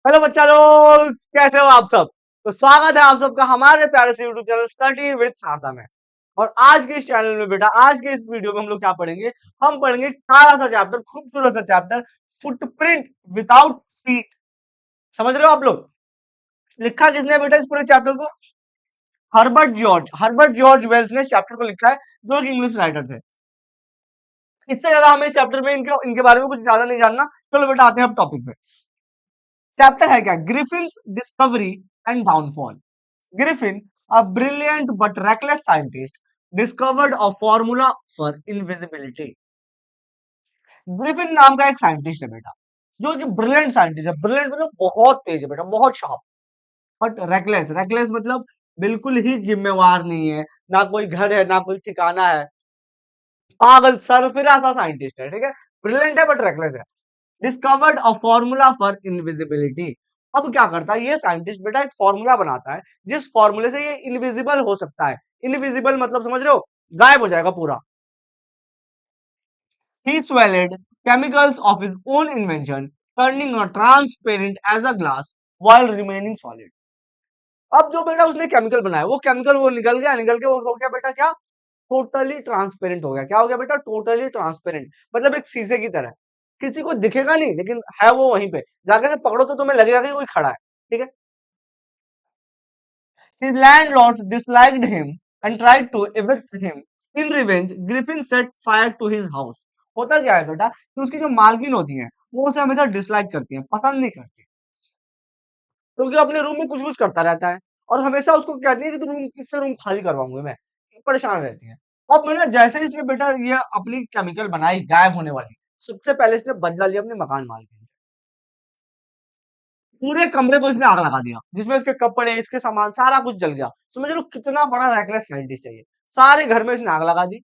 Hello बच्चा लोग, कैसे हो आप सब। तो स्वागत है आप सबका हमारे प्यारे से YouTube channel study with Sharda में। और आज के इस चैनल में बेटा, आज के इस वीडियो में हम लोग क्या पढ़ेंगे। हम पढ़ेंगे प्यारा सा चैप्टर, खूबसूरत सा चैप्टर, फुटप्रिंट विदाउट फीट। समझ रहे हो आप लोग। लिखा किसने बेटा इस पूरे चैप्टर को? हर्बर्ट जॉर्ज वेल्स ने इस चैप्टर को लिखा है, जो एक इंग्लिश राइटर थे। इससे ज्यादा हमें इस चैप्टर में इनके बारे में कुछ ज्यादा नहीं जानना। चलो बेटा, आते हैं अब टॉपिक पे। चैप्टर है क्या? Griffin's discovery and downfall. Griffin, a brilliant but reckless scientist, discovered a formula for invisibility. Griffin नाम का एक साइंटिस्ट है बेटा, जो कि ब्रिलियंट साइंटिस्ट है। ब्रिलियंट मतलब बहुत तेज है बेटा, बहुत शार्प। बट रेकलेस, रेकलेस मतलब बिल्कुल ही जिम्मेवार नहीं है। ना कोई घर है, ना कोई ठिकाना है। पागल सरफिरा सा साइंटिस्ट है, ठीक है। ब्रिलियंट है बट रेकलेस है। Discovered a formula for invisibility. अब क्या करता है ये साइंटिस्ट बेटा? एक फॉर्मूला बनाता है, जिस फॉर्मूले से ये इनविजिबल हो सकता है। इनविजिबल मतलब समझ रहे हो, गायब हो जाएगा पूरा। He swallowed chemicals of his own invention, turning a transparent as a glass while remaining solid. अब जो बेटा उसने केमिकल बनाया, वो केमिकल वो निकल गया, निकल के वो हो गया बेटा क्या? टोटली ट्रांसपेरेंट हो गया। क्या हो गया बेटा? Totally transparent. मतलब एक शीशे की तरह। किसी को दिखेगा नहीं, लेकिन है वो वहीं पे। जाकर से पकड़ो तो तुम्हें लगेगा कि कोई खड़ा है, ठीक है। His landlords disliked him and tried to evict him. In revenge, Griffin set fire to his house. होता क्या है बेटा कि उसकी जो मालकिन होती हैं, वो उसे हमेशा डिसलाइक करती हैं, पसंद नहीं करती, क्योंकि अपने रूम में कुछ कुछ करता रहता है। और हमेशा उसको कहती है कि तुम रूम, इससे रूम खाली करवाऊंगी मैं। परेशान रहती है। अब मैंने जैसे ही इसने बेटा ये अपनी केमिकल बनाई गायब होने वाली, सबसे पहले इसने बदला लिया अपने मकान मालकिन से। पूरे कमरे को इसने आग लगा दिया, जिसमें इसके कपड़े, इसके सामान, सारा कुछ जल गया। समझ लो कितना बड़ा रैकलेस साइंटिस्ट है ये। सारे घर में इसने आग लगा दी।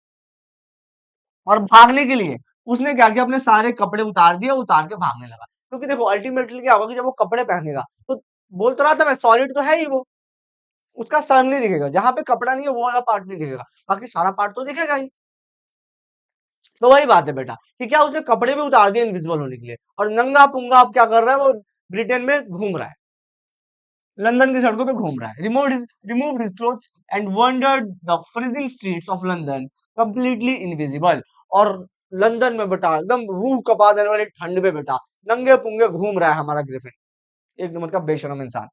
और भागने के लिए उसने क्या किया, अपने सारे कपड़े उतार दिए, उतार के भागने लगा। क्योंकि देखो अल्टीमेटली क्या होगा कि जब वो कपड़े पहनेगा तो बोल तो रहा था मैं, सॉलिड तो है ही वो। उसका सर नहीं दिखेगा, जहां पे कपड़ा नहीं है वो वाला पार्ट नहीं दिखेगा, बाकी सारा पार्ट तो दिखेगा ही। तो वही बात है बेटा कि क्या उसने कपड़े भी उतार दिए इनविजिबल होने के लिए, और नंगा पुंगा अब क्या कर रहा है वो? ब्रिटेन में घूम रहा है, लंदन की सड़कों पे घूम रहा है। Removed his clothes and wandered the freezing streets of London completely invisible. और लंदन में बेटा एकदम रूह कपा देने वाली ठंड में बेटा नंगे पुंगे घूम रहा है हमारा ग्रिफिन, एक नंबर का बेशरम इंसान।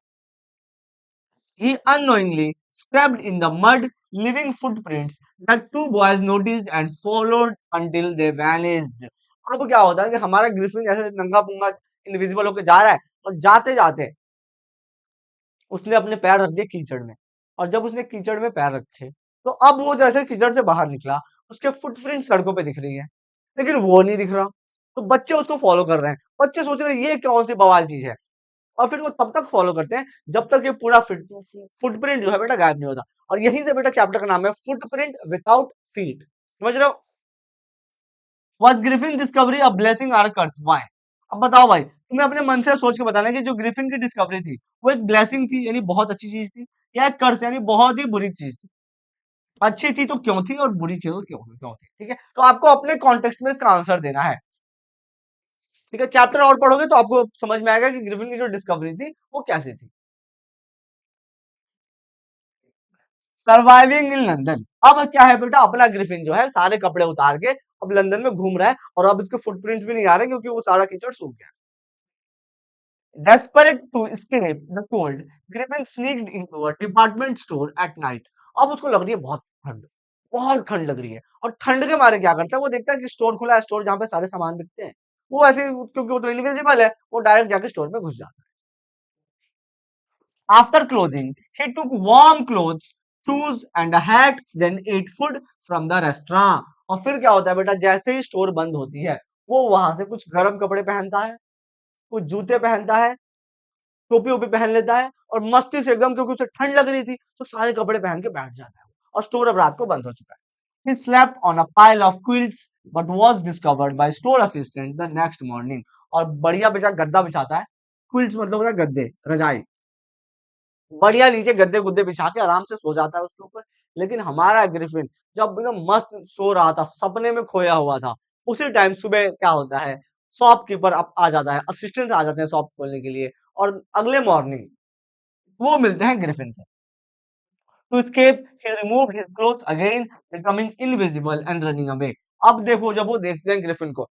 He unknowingly stepped in the mud, leaving footprints that two boys noticed and followed until they vanished. अब क्या होता है कि हमारा ग्रिफिन ऐसे नंगा पुंगा इनविजिबल होकर जा रहा है, और जाते जाते उसने अपने पैर रख दिए कीचड़ में। और जब उसने कीचड़ में पैर रखे, तो अब वो जैसे कीचड़ से बाहर निकला, उसके फुटप्रिंट सड़कों पे दिख रही है, लेकिन वो नहीं दिख रहा। तो बच्चे उसको फॉलो कर रहे हैं। बच्चे सोच रहे हैं ये कौन सी बवाल चीज है। और फिर वो तब तक फॉलो करते हैं जब तक ये पूरा फुटप्रिंट जो है बेटा गायब नहीं होता। और यहीं से बेटा चैप्टर का नाम है फुटप्रिंट विदाउट फीट। समझ रहे हो? Was Griffin discovery a blessing or curse? Why? अब बताओ भाई, तुम्हें अपने मन से सोच के बताना है कि जो ग्रिफिन की डिस्कवरी थी वो एक ब्लेसिंग थी, यानी बहुत अच्छी चीज थी, या एक कर्स यानी बहुत ही बुरी चीज थी। अच्छी थी तो क्यों थी, और बुरी चीज तो क्यों क्यों थी, ठीक है। तो आपको अपने कॉन्टेक्स्ट में इसका आंसर देना है, ठीक है। चैप्टर और पढ़ोगे तो आपको समझ में आएगा कि ग्रिफिन की जो डिस्कवरी थी वो कैसी थी। Surviving in London. अब क्या है बेटा, अपना ग्रिफिन जो है सारे कपड़े उतार के अब लंदन में घूम रहा है, और अब इसके फुटप्रिंट्स भी नहीं आ रहे क्योंकि वो सारा कीचड़ सूख गया। Desperate to escape the cold, Griffin sneaked into a department store at night. अब उसको लग रही है ठंड बहुत ठंड लग रही है। और ठंड के मारे क्या करता है, वो देखता है कि स्टोर खुला है, स्टोर जहां पे सारे सामान बिकते हैं। वो ऐसे क्योंकि वो तो इनविजिबल है, वो डायरेक्ट जाके स्टोर में घुस जाता है। After closing he took warm clothes, shoes and a hat, then ate food from the restaurant. और फिर क्या होता है बेटा, जैसे ही स्टोर बंद होती है, वो वहां से कुछ गर्म कपड़े पहनता है, कुछ जूते पहनता है, टोपी ओपी पहन लेता है, और मस्ती से एकदम, क्योंकि उसे ठंड लग रही थी तो सारे कपड़े पहन के बैठ जाता है। और स्टोर अब रात को बंद हो चुका है। He slept on a pile of quilts but was discovered by store assistant the next morning. और बढ़िया बेचा गद्दा बिछाता है। क्विल्ट्स मतलब होता है गद्दे, रजाई। बढ़िया नीचे गद्दे गुद्दे बिछा के आराम से सो जाता है उसके ऊपर। लेकिन हमारा ग्रिफिन जब एकदम मस्त सो रहा था, सपने में खोया हुआ था, उसी टाइम सुबह क्या होता है, शॉपकीपर आ जाता है, असिस्टेंट आ जाते हैं शॉप खोलने के लिए। और अगले मॉर्निंग वो मिलते हैं ग्रिफिन से। To escape he removed his clothes again, becoming invisible and running away। अब देखो जब वो देखते हैं ग्रिफिन को,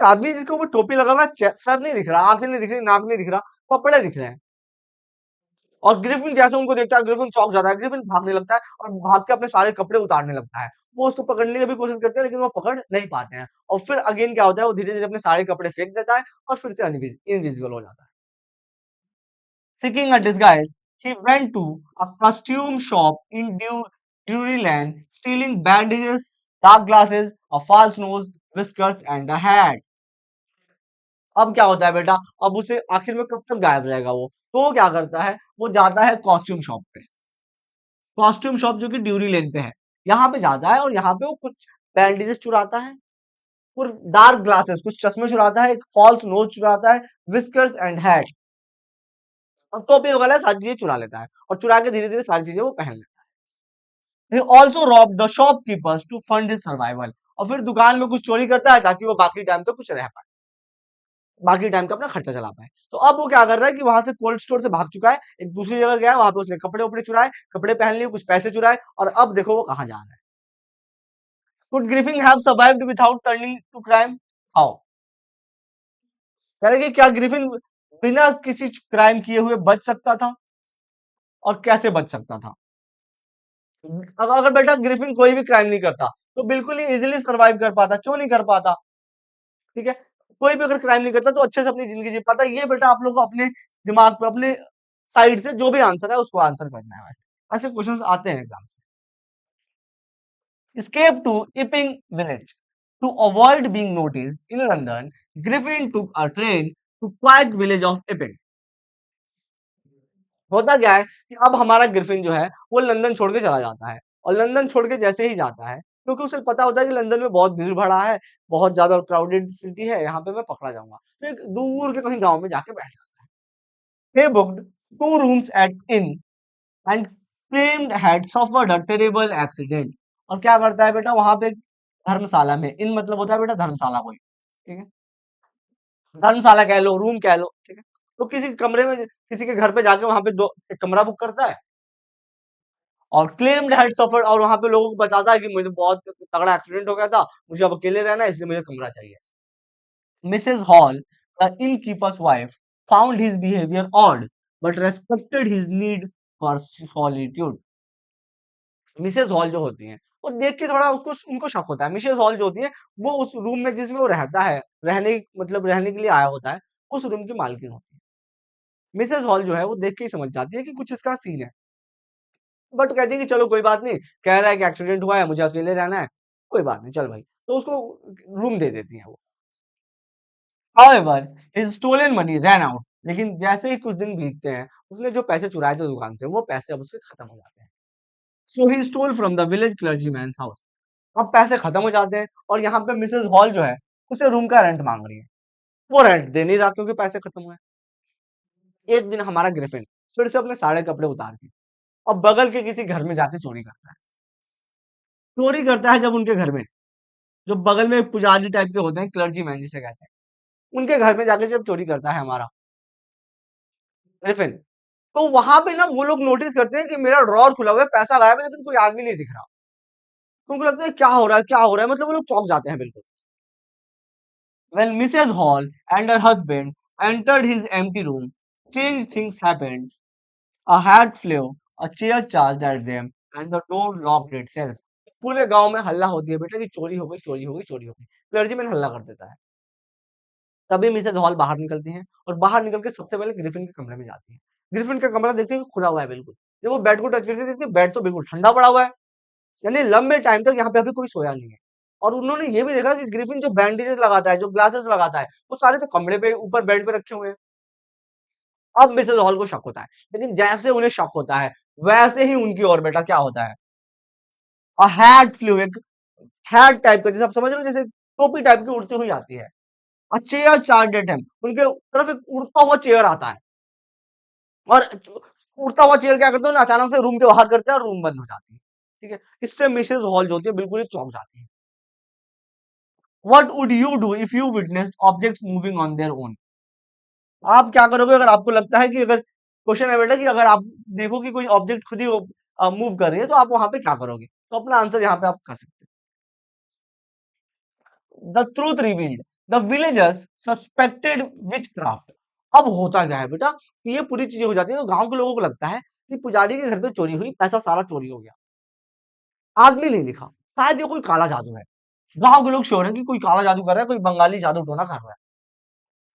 आदमी जिसके ऊपर टोपी लगा हुआ है, सर नहीं दिख रहा, आंखें नहीं दिख रही, नाक नहीं दिख रहा, कपड़े दिख रहे हैं। और ग्रिफिन कैसे उनको देखता है, ग्रिफिन चौंक जाता है, ग्रिफिन भागने लगता है और भाग के अपने सारे कपड़े उतारने लगता है। वो उसको पकड़ने की भी कोशिश करते हैं लेकिन वो पकड़ नहीं पाते हैं। और फिर अगेन क्या होता है, वो धीरे धीरे अपने सारे कपड़े फेंक देता है और फिर से इनविजिबल हो जाता है। Seeking a disguise, he went to a costume shop in Druryland, stealing bandages, dark glasses, a false nose, whiskers and a hat। अब क्या होता है बेटा, अब उसे आखिर में कब तक गायब रहेगा वो, तो वो क्या करता है, वो जाता है कॉस्ट्यूम शॉप पे। कॉस्ट्यूम शॉप जो कि ड्यूरी लेन पे है, यहाँ पे जाता है और यहाँ पे वो कुछ बैंडेजेस चुराता है, कुछ डार्क ग्लासेस, कुछ चश्मे चुराता है, एक फॉल्स नोज चुराता है, विस्कर्स एंड हैट, और टोपी वगैरह सारी चीजें चुरा लेता है और चुरा के धीरे धीरे सारी चीजें वो पहन लेता है। He also robbed the shopkeepers to fund his survival। और फिर दुकान में कुछ चोरी करता है ताकि वो बाकी टाइम तक कुछ रह पाए, बाकी टाइम का अपना खर्चा चला पाए। तो अब वो क्या कर रहा है कि वहां से कोल्ड स्टोर से भाग चुका है, एक दूसरी जगह गया, वहां पे उसने कपड़े उपड़े चुराए, कपड़े पहन लिए, कुछ पैसे चुराए, और अब देखो वो कहाँ जा रहा है। Could Griffin have survived without turning to crime? How? कह रहे कि क्या ग्रिफिन बिना किसी क्राइम किए हुए बच सकता था, और कैसे बच सकता था। अब अगर बेटा ग्रिफिन कोई भी क्राइम नहीं करता तो बिल्कुल ही इजीली सरवाइव कर पाता, क्यों नहीं कर पाता, ठीक है। कोई भी अगर क्राइम नहीं करता तो अच्छे से अपनी जिंदगी जी पाता। ये बेटा आप लोग को अपने दिमाग पे, अपने साइड से जो भी आंसर है उसको आंसर करना है। वैसे ऐसे क्वेश्चंस आते हैं एग्जाम से। Escape to Epping Village। To avoid being noticed in London, Griffin took a train to quiet village of Epping। होता क्या है कि अब हमारा ग्रिफिन जो है वो लंदन छोड़ के चला जाता है, और लंदन छोड़ के जैसे ही जाता है, क्योंकि उसे पता होता है कि लंदन में बहुत भीड़ भड़ा है, बहुत ज्यादा क्राउडेड सिटी है, यहाँ पे मैं पकड़ा जाऊंगा, तो एक दूर के कहीं गांव में जाके बैठ जाता है। He booked 2 rooms at inn and claimed had suffered a terrible accident। और क्या करता है बेटा, वहां पे धर्मशाला में, इन मतलब होता है बेटा धर्मशाला कोई, ठीक है, धर्मशाला कह लो, रूम कह लो, ठीक है। तो किसी कमरे में, किसी के घर पे जाके वहां पे दो एक कमरा बुक करता है, और क्लेम्ड हैड सफर्ड, और वहां पे लोगों को बताता है कि मुझे बहुत तगड़ा एक्सीडेंट हो गया था, मुझे अब अकेले रहना है, इसलिए मुझे कमरा चाहिए। Mrs hall, the innkeeper's wife, found his behavior odd but respected his need for solitude। Mrs hall जो होती हैं वो देख के थोड़ा उसको, उनको शक होता है। मिसेस हॉल जो होती है वो उस रूम में जिसमें वो रहता है, रहने मतलब रहने के लिए आया होता है, उस रूम की मालकिन होती है। मिसेस हॉल जो है वो देख के ही समझ जाती है कि कुछ इसका सीन है, बट कहती है कि चलो कोई बात नहीं, कह रहा है कि एक्सीडेंट हुआ है, मुझे अकेले रहना है, कोई बात नहीं, चल भाई, तो उसको रूम दे देती है वो। However, his stolen money ran out। लेकिन जैसे ही कुछ दिन बीतते हैं, उसने जो पैसे चुराए थे दुकान से, वो पैसे अब उसके खत्म हो जाते हैं। So he stole from the village clergyman's house। अब पैसे खत्म हो जाते हैं और यहाँ पे मिसेस हॉल जो है उसे रूम का रेंट मांग रही है, वो रेंट दे नहीं रहा क्योंकि पैसे खत्म हुए। एक दिन हमारा ग्रिफिन फिर से अपने सारे कपड़े उतार के और बगल के किसी घर में जाके चोरी करता है। चोरी करता है जब उनके घर में, जो बगल में पुजारी टाइप के होते हैं, क्लर्जी मैन जिसे कहते हैं, उनके घर में जाके जब चोरी करता है हमारा ग्रिफिन, तो वहां पे ना वो लोग नोटिस करते हैं कि मेरा ड्रॉर खुला हुआ है, पैसा गायब है, लेकिन कोई आदमी नहीं दिख रहा। तो उनको लगता है क्या हो रहा है, क्या हो रहा है, मतलब वो लोग चौंक जाते हैं बिल्कुल। When Mrs. Hall and her husband entered his empty room, strange things happened। A hat flew, a chair charged at them, and the door locked itself। पूरे गांव में हल्ला होती है बेटा कि चोरी हो गई, चोरी हो गई, चोरी हो गई। क्लर्जीमैन हल्ला कर देता है। तभी मिसेज हॉल बाहर निकलती हैं और बाहर निकल के सबसे पहले ग्रिफिन के कमरे में जाती हैं। ग्रिफिन का कमरा देखते हैं कि खुला हुआ है बिल्कुल। जब वो बेड को टच करती है, देखती है बेड तो बिल्कुल ठंडा पड़ा हुआ है, यानी लंबे टाइम तक यहाँ पे अभी कोई सोया नहीं है। और उन्होंने ये भी देखा कि ग्रिफिन जो बैंडेजेस लगाता है, जो ग्लासेस लगाता है, वो सारे तो कमरे पे ऊपर बेड पे रखे हुए हैं। अब मिसेस हॉल को शक होता है, लेकिन जैसे उन्हें शक होता है वैसे ही उनकी ओर बेटा क्या होता है, और हैट फ्लू, एक हैट टाइप का, जैसे आप समझ रहे हो, जैसे टोपी टाइप की उड़ती हुई आती है। अ चेयर चार्ज्ड एट हिम, उनके तरफ एक उड़ता हुआ चेयर आता है, और उड़ता हुआ चेयर क्या करते हैं ना, अचानक से रूम के बाहर करते हैं और रूम बंद हो जाती है, ठीक है। इससे मिसेस हॉल जो होती है बिल्कुल ही चौंक जाती है। What would you do if you witnessed objects moving on their own. आप क्या करोगे अगर आपको लगता है कि अगर क्वेश्चन है बेटा कि अगर आप देखो कि कोई ऑब्जेक्ट खुद ही मूव कर रही है तो आप वहां पे क्या करोगे, तो अपना आंसर यहाँ पे आप कर सकते हैं। The truth revealed, the villagers suspected which craft. अब होता क्या है बेटा कि ये पूरी चीजें हो जाती है तो गांव के लोगों को लगता है कि पुजारी के घर पे चोरी हुई, पैसा सारा चोरी हो गया, आदमी नहीं दिखा, शायद ये कोई काला जादू है। गांव के लोग श्योर है कि कोई काला जादू कर रहा है, कोई बंगाली जादू टोना कर रहा है।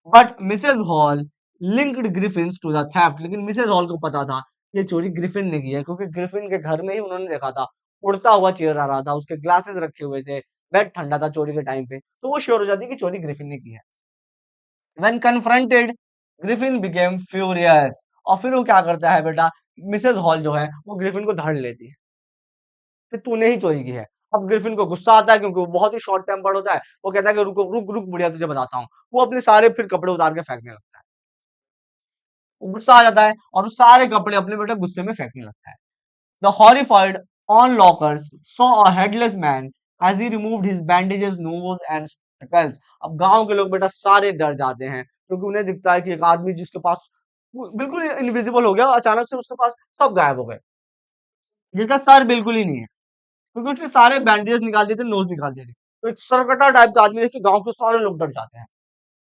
But Mrs Hall linked Griffin's to the theft, लेकिन मिसेस हॉल को पता था ये चोरी ग्रिफिन ने की है, क्योंकि ग्रिफिन के घर में ही उन्होंने देखा था उड़ता हुआ चेयर आ रहा था, उसके ग्लासेस रखे हुए थे, बेड ठंडा था चोरी के टाइम पे, तो वो श्योर हो जाती है कि चोरी ग्रिफिन ने की है। When confronted Griffin became furious, और फिर वो क्या करता है बेटा, मिसेस हॉल जो है वो ग्रिफिन को धड़ लेती है कि तूने ही चोरी की है। अब ग्रिफिन को गुस्सा आता है क्योंकि वो बहुत ही शॉर्ट टेम्पर्ड होता है, वो कहता है कि रुको रुक रुक बुढ़िया तुझे बताता हूँ, वो अपने सारे फिर कपड़े उतार के फेंकने लगता है। वो गुस्सा आ जाता है और वो सारे कपड़े अपने बेटे गुस्से में फेंकने लगता है। The horrified onlookers saw a headless man as he removed his bandages, nose and spectacles। अब गांव के लोग बेटा सारे डर जाते हैं क्योंकि उन्हें दिखता है कि एक आदमी जिसके पास वो बिल्कुल इनविजिबल हो गया, अचानक से उसके पास सब गायब हो गए, जिसका सर बिल्कुल ही नहीं है, क्योंकि उसने सारे बैंडेजेस निकाल दिए थे, नोज निकाल दिए थे, तो एक सरकटा टाइप का आदमी देख के गांव के सारे लोग डर जाते हैं।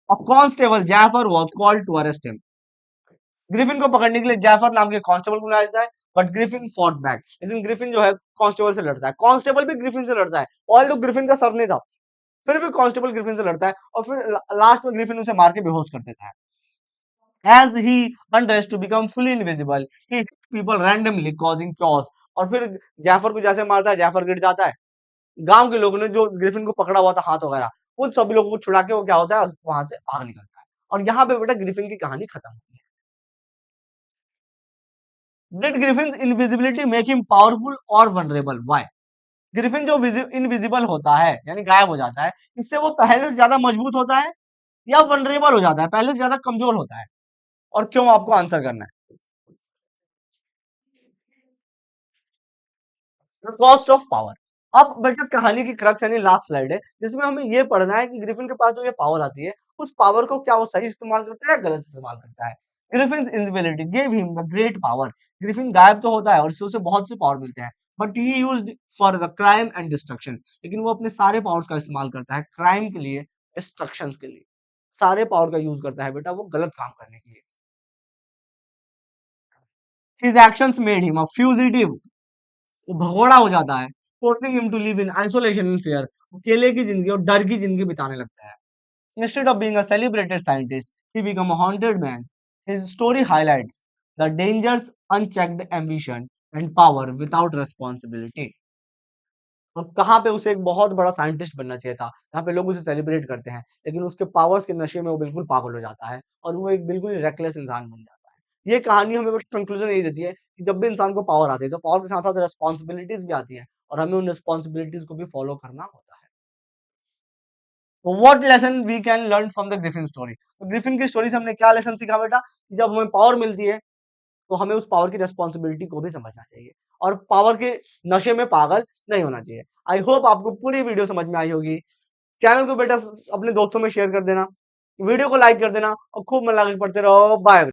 और constable Jaffer was called to arrest him. Griffin को पकड़ने के लिए जैफर नाम के कांस्टेबल को बुलाया जाता है, बट ग्रिफिन फॉट बैक, लेकिन ग्रिफिन जो है कांस्टेबल से लड़ता है, कांस्टेबल भी ग्रिफिन से लड़ता है, और लोग ग्रिफिन का सर नहीं था, फिर भी कांस्टेबल ग्रिफिन से लड़ता है और फिर लास्ट में ग्रिफिन उसे मार के बेहोश कर देता है। As he undressed to become fully invisible, he hit people randomly causing chaos। और फिर जैफर को जैसे मारता है, जैफर गिर जाता है, गांव के लोगों ने जो ग्रिफिन को पकड़ा हुआ था हाथ वगैरह, उन सभी लोगों को छुड़ा के वो क्या होता है वहां से भाग निकलता है। और यहाँ पे बेटा ग्रिफिन की कहानी खत्म होती है। Did Griffin's invisibility make him powerful or vulnerable? Why? Griffin जो इनविजिबल होता है यानी गायब हो जाता है, इससे वो पहले से ज्यादा मजबूत होता है या वनरेबल हो जाता है, पहले से ज्यादा कमजोर होता है, और क्यों, आपको आंसर करना है। The cost of power. अब बेटा कहानी की क्रक्स यानी लास्ट स्लाइड है जिसमें हमें ये पढ़ना है कि ग्रिफिन के पास जो ये पावर आती है उस पावर को क्या वो सही इस्तेमाल करता है या गलत इस्तेमाल करता है। Griffin invisibility gave him the great power. Griffin गायब तो होता है और इससे उसे बहुत से पावर मिलते हैं, but he used for the crime and destruction, लेकिन वो अपने सारे पावर्स का इस्तेमाल करता है क्राइम के लिए, डिस्ट्रक्शन के लिए, सारे पावर का यूज करता है बेटा वो गलत काम करने के लिए। His actions made him a fugitive, वो भगोड़ा हो जाता है, forcing him to live in isolation and fear, अकेले की जिंदगी और डर की जिंदगी बिताने लगता है। Instead of being a celebrated scientist he become a haunted man. His story highlights the dangers unchecked ambition and power without responsibility. और कहाँ पे उसे एक बहुत बड़ा साइंटिस्ट बनना चाहिए था, यहाँ पे लोग उसे सेलिब्रेट करते हैं, लेकिन उसके पावर्स के नशे में वो बिल्कुल पागल हो जाता है और वो एक बिल्कुल रेकलेस इंसान बन जाता है। ये कहानी हमें कंक्लूजन यही देती है कि जब भी इंसान को पावर आती है तो पावर के साथ साथ रिस्पॉन्सिबिलिटीज भी आती है और हमें उन रिस्पॉन्सिबिलिटीज को भी फॉलो करना होता है। तो what lesson we can learn from the Griffin story. तो ग्रिफिन की स्टोरी से हमने क्या लेसन सीखा बेटा, कि जब हमें पावर मिलती है तो हमें उस पावर की रिस्पॉन्सिबिलिटी को भी समझना चाहिए और पावर के नशे में पागल नहीं होना चाहिए। आई होप आपको पूरी वीडियो समझ में आई होगी। चैनल को बेटा अपने दोस्तों में शेयर कर देना, वीडियो को लाइक कर देना और खूब मन लगा के पढ़ते रहो। बाय।